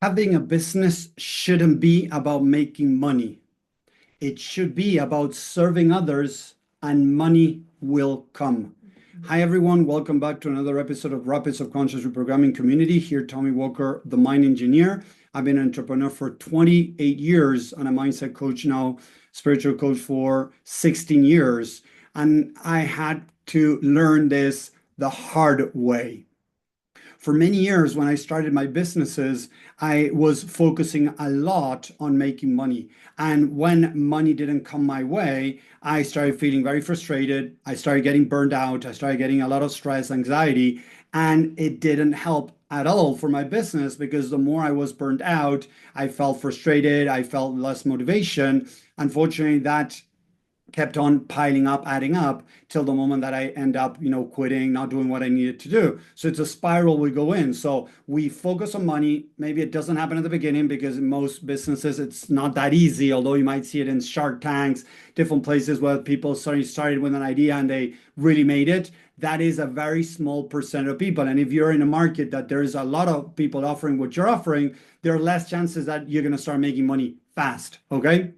Having a business shouldn't be about making money. It should be about serving others, and money will come. Hi, everyone. Welcome back to another episode of Rapids of Conscious Reprogramming Community. Here, Tommy Walker, the Mind Engineer. I've been an entrepreneur for 28 years and a mindset coach now, spiritual coach for 16 years. And I had to learn this the hard way. For many years, when I started my businesses, I was focusing a lot on making money. And when money didn't come my way, I started feeling very frustrated. I started getting burned out. I started getting a lot of stress, anxiety, and it didn't help at all for my business because the more I was burned out, I felt frustrated. I felt less motivation. Unfortunately, that kept on piling up, adding up till the moment that I end up, quitting, not doing what I needed to do. So it's a spiral we go in. So we focus on money. Maybe it doesn't happen at the beginning because in most businesses, it's not that easy, although you might see it in Shark Tanks, different places where people started with an idea and they really made it. That is a very small percent of people. And if you're in a market that there's a lot of people offering what you're offering, there are less chances that you're going to start making money fast. Okay.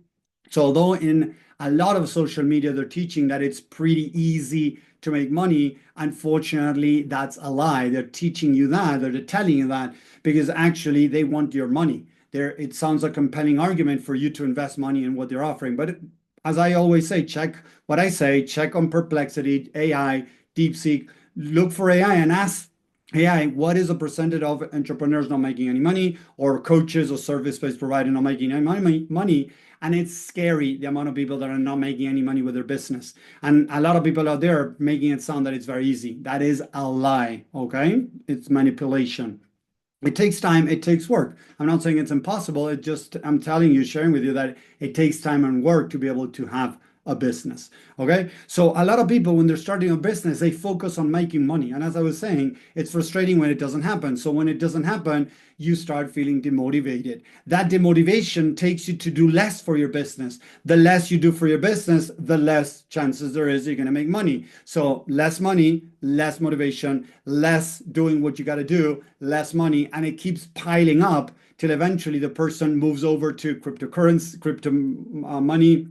So although in a lot of social media, they're teaching that it's pretty easy to make money. Unfortunately, that's a lie. They're teaching you that, they're telling you that because actually they want your money. It sounds a compelling argument for you to invest money in what they're offering. But as I always say, check what I say, check on Perplexity, AI, DeepSeek, look for AI and ask AI, what is the percentage of entrepreneurs not making any money or coaches or service-based providers not making any money? And it's scary, the amount of people that are not making any money with their business. And a lot of people out there making it sound that it's very easy. That is a lie, okay? It's manipulation. It takes time, it takes work. I'm not saying it's impossible. I'm telling you, sharing with you that it takes time and work to be able to have a business. Okay. So a lot of people, when they're starting a business, they focus on making money. And as I was saying, it's frustrating when it doesn't happen. So when it doesn't happen, you start feeling demotivated. That demotivation takes you to do less for your business. The less you do for your business, the less chances there is you're going to make money. So less money, less motivation, less doing what you got to do, less money. And it keeps piling up till eventually the person moves over to cryptocurrency, crypto money,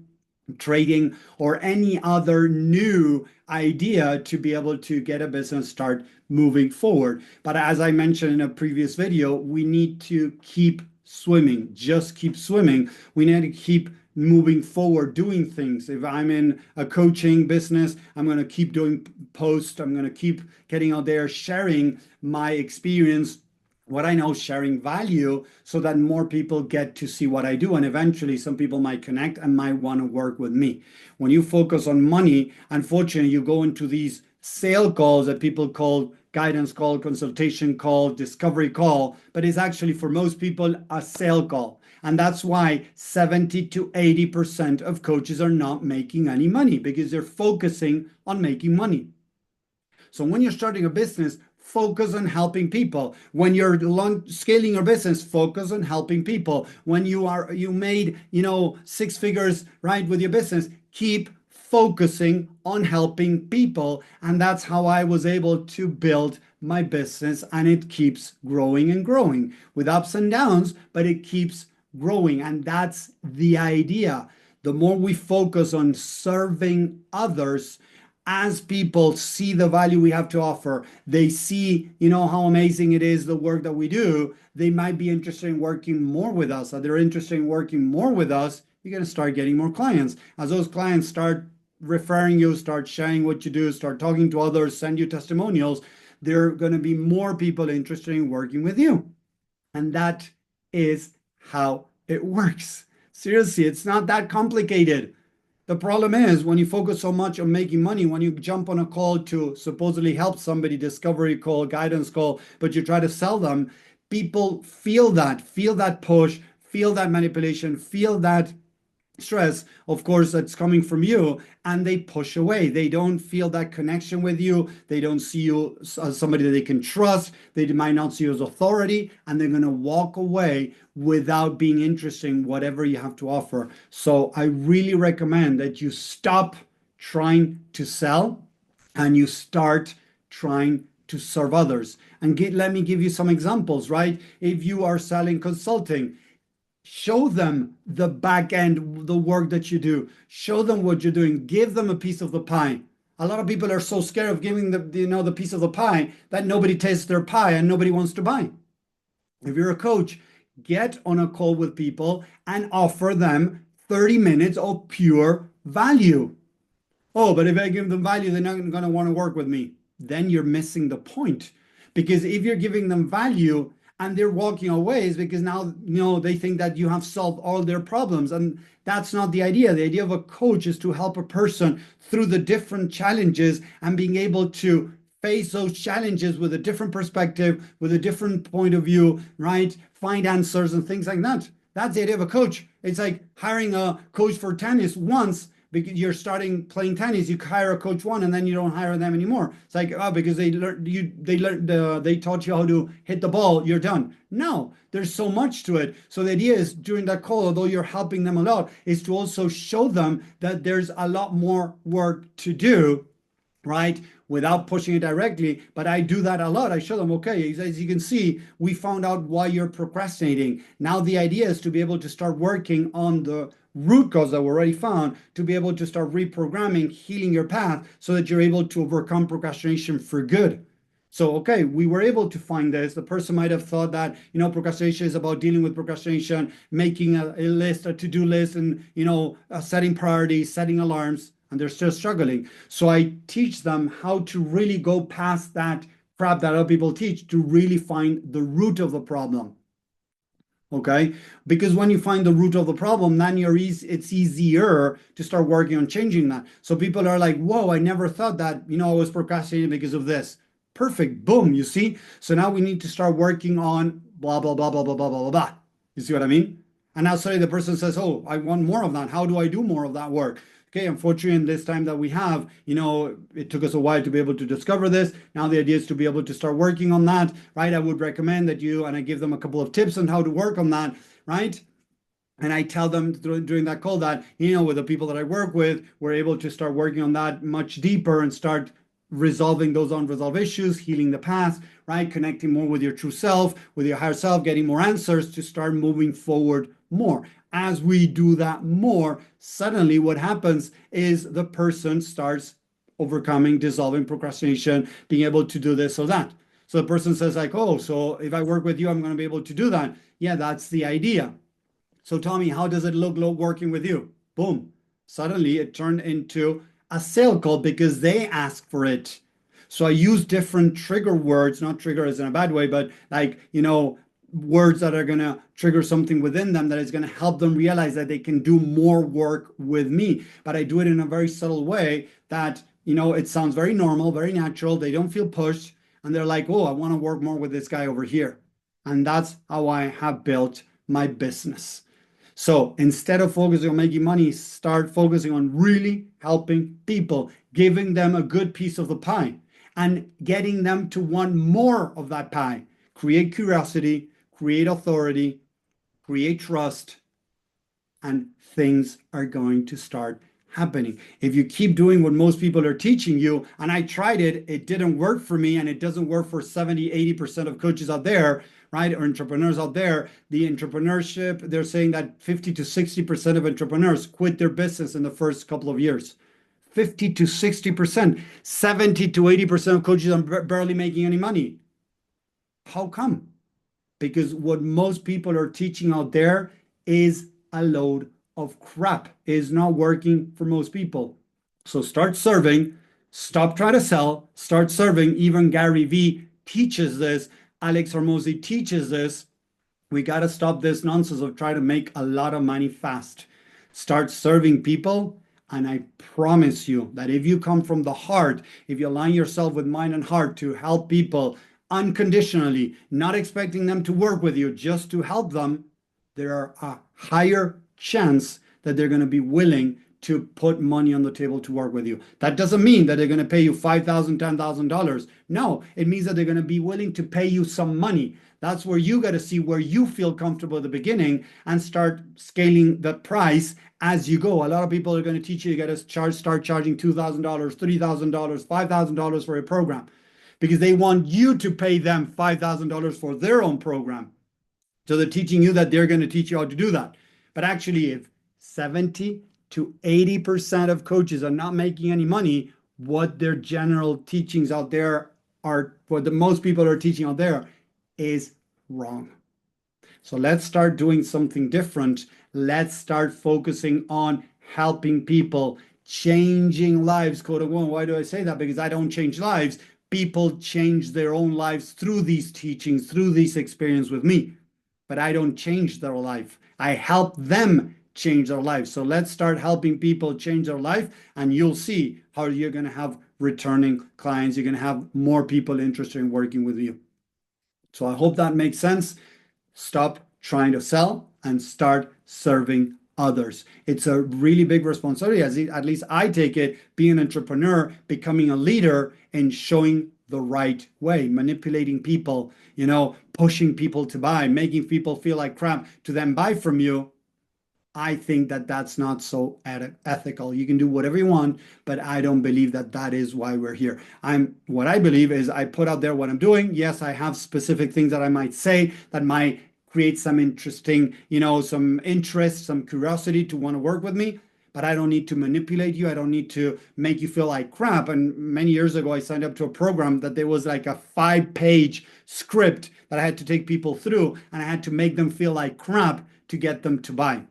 trading, or any other new idea to be able to get a business start moving forward. But as I mentioned in a previous video, we need to keep swimming, just keep swimming. We need to keep moving forward, doing things. If I'm in a coaching business, I'm going to keep doing posts. I'm going to keep getting out there, sharing my experience, what I know, sharing value so that more people get to see what I do. And eventually some people might connect and might want to work with me. When you focus on money, unfortunately, you go into these sale calls that people call guidance call, consultation call, discovery call, but it's actually for most people a sale call. And that's why 70 to 80% of coaches are not making any money because they're focusing on making money. So when you're starting a business, focus on helping people. When you're scaling your business, focus on helping people. When you made, six figures, right, with your business, keep focusing on helping people. And that's how I was able to build my business, and it keeps growing and growing with ups and downs, but it keeps growing. And that's the idea. The more we focus on serving others, as people see the value we have to offer, they see, how amazing it is, the work that we do, they might be interested in working more with us. If they're interested in working more with us, you're going to start getting more clients. As those clients start referring you, start sharing what you do, start talking to others, send you testimonials, there are going to be more people interested in working with you. And that is how it works. Seriously, it's not that complicated. The problem is when you focus so much on making money, when you jump on a call to supposedly help somebody, discovery call, guidance call, but you try to sell them, people feel that push, feel that manipulation, feel that stress, of course, that's coming from you, and they push away. They don't feel that connection with you. They don't see you as somebody that they can trust. They might not see you as authority, and they're going to walk away without being interested in whatever you have to offer. So I really recommend that you stop trying to sell and you start trying to serve others. And let me give you some examples, right? If you are selling consulting, show them the back end, the work that you do. Show them what you're doing. Give them a piece of the pie. A lot of people are so scared of giving the piece of the pie that nobody tastes their pie and nobody wants to buy. If you're a coach, get on a call with people and offer them 30 minutes of pure value. Oh, but if I give them value, they're not going to want to work with me. Then you're missing the point. Because if you're giving them value and they're walking away, is because now they think that you have solved all their problems. And that's not the idea. The idea of a coach is to help a person through the different challenges and being able to face those challenges with a different perspective, with a different point of view, right? Find answers and things like that. That's the idea of a coach. It's like hiring a coach for tennis once. Because you're starting playing tennis, you hire a coach one, and then you don't hire them anymore. It's like, oh, because they taught you how to hit the ball, you're done. No, there's so much to it. So the idea is during that call, although you're helping them a lot, is to also show them that there's a lot more work to do, right? Without pushing it directly, but I do that a lot. I show them, okay, as you can see, we found out why you're procrastinating. Now the idea is to be able to start working on the root cause that we already found, to be able to start reprogramming, healing your path so that you're able to overcome procrastination for good. So, okay, we were able to find this. The person might have thought that, procrastination is about dealing with procrastination, making a list, a to-do list, and, setting priorities, setting alarms, and they're still struggling. So I teach them how to really go past that crap that other people teach to really find the root of the problem. Okay, because when you find the root of the problem, then it's easier to start working on changing that. So people are like, whoa, I never thought that, I was procrastinating because of this. Perfect. Boom. You see? So now we need to start working on blah, blah, blah, blah, blah, blah, blah, blah, blah. You see what I mean? And now suddenly the person says, oh, I want more of that. How do I do more of that work? Okay, unfortunately, in this time that we have, it took us a while to be able to discover this. Now the idea is to be able to start working on that, right? I would recommend that and I give them a couple of tips on how to work on that, right? And I tell them during that call that, with the people that I work with, we're able to start working on that much deeper and start resolving those unresolved issues, healing the past, right? Connecting more with your true self, with your higher self, getting more answers to start moving forward more. As we do that more, suddenly what happens is the person starts overcoming, dissolving procrastination, being able to do this or that. So the person says like, oh, so if I work with you, I'm going to be able to do that. Yeah, that's the idea. So Tommy, how does it look working with you? Boom. Suddenly it turned into a sale call because they asked for it. So I use different trigger words, not trigger as in a bad way, but like, words that are going to trigger something within them that is going to help them realize that they can do more work with me. But I do it in a very subtle way that, it sounds very normal, very natural. They don't feel pushed. And they're like, oh, I want to work more with this guy over here. And that's how I have built my business. So instead of focusing on making money, start focusing on really helping people, giving them a good piece of the pie and getting them to want more of that pie. Create curiosity, create authority, create trust, and things are going to start happening. If you keep doing what most people are teaching you, and I tried it, it didn't work for me, and it doesn't work for 70, 80% of coaches out there, right? Or entrepreneurs out there, the entrepreneurship, they're saying that 50 to 60% of entrepreneurs quit their business in the first couple of years. 50 to 60%, 70 to 80% of coaches are barely making any money. How come? Because what most people are teaching out there is a load of crap. It is not working for most people. So start serving, stop trying to sell, start serving. Even Gary Vee teaches this. Alex Hormozi teaches this. We got to stop this nonsense of trying to make a lot of money fast. Start serving people. And I promise you that if you come from the heart, if you align yourself with mind and heart to help people unconditionally, not expecting them to work with you, just to help them, there are a higher chance that they're going to be willing to put money on the table to work with you. That doesn't mean that they're going to pay you $5,000, $10,000. No, it means that they're going to be willing to pay you some money. That's where you got to see where you feel comfortable at the beginning and start scaling the price as you go. A lot of people are going to teach you got to start charging $2,000, $3,000, $5,000 for a program. because they want you to pay them $5,000 for their own program. So they're teaching you that they're going to teach you how to do that. But actually, if 70 to 80% of coaches are not making any money, what their general teachings out there are, what the most people are teaching out there is wrong. So let's start doing something different. Let's start focusing on helping people, changing lives, quote unquote. Why do I say that? Because I don't change lives. People change their own lives through these teachings, through this experience with me. But I don't change their life. I help them change their life. So let's start helping people change their life, and you'll see how you're going to have returning clients. You're going to have more people interested in working with you. So I hope that makes sense. Stop trying to sell and start serving others. It's a really big responsibility, at least I take it, being an entrepreneur, becoming a leader, and showing the right way, manipulating people, pushing people to buy, making people feel like crap to then buy from you. I think that that's not so ethical. You can do whatever you want, but I don't believe that that is why we're here. What I believe is I put out there what I'm doing. Yes, I have specific things that I might say that might create some interesting, some interest, some curiosity to want to work with me. But I don't need to manipulate you. I don't need to make you feel like crap. And many years ago, I signed up to a program that there was like a 5-page script that I had to take people through, and I had to make them feel like crap to get them to buy.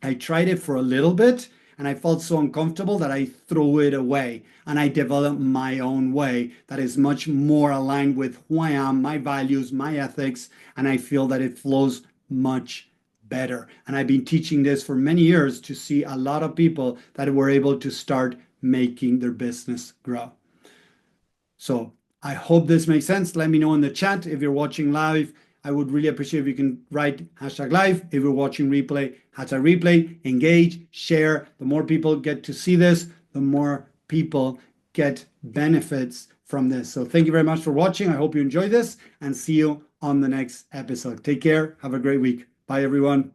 I tried it for a little bit and I felt so uncomfortable that I threw it away, and I developed my own way that is much more aligned with who I am, my values, my ethics, and I feel that it flows much better. And I've been teaching this for many years to see a lot of people that were able to start making their business grow. So I hope this makes sense. Let me know in the chat if you're watching live. I would really appreciate if you can write #live. If you're watching replay, #replay, engage, share. The more people get to see this, the more people get benefits from this. So thank you very much for watching. I hope you enjoyed this, and see you on the next episode. Take care. Have a great week. Bye, everyone.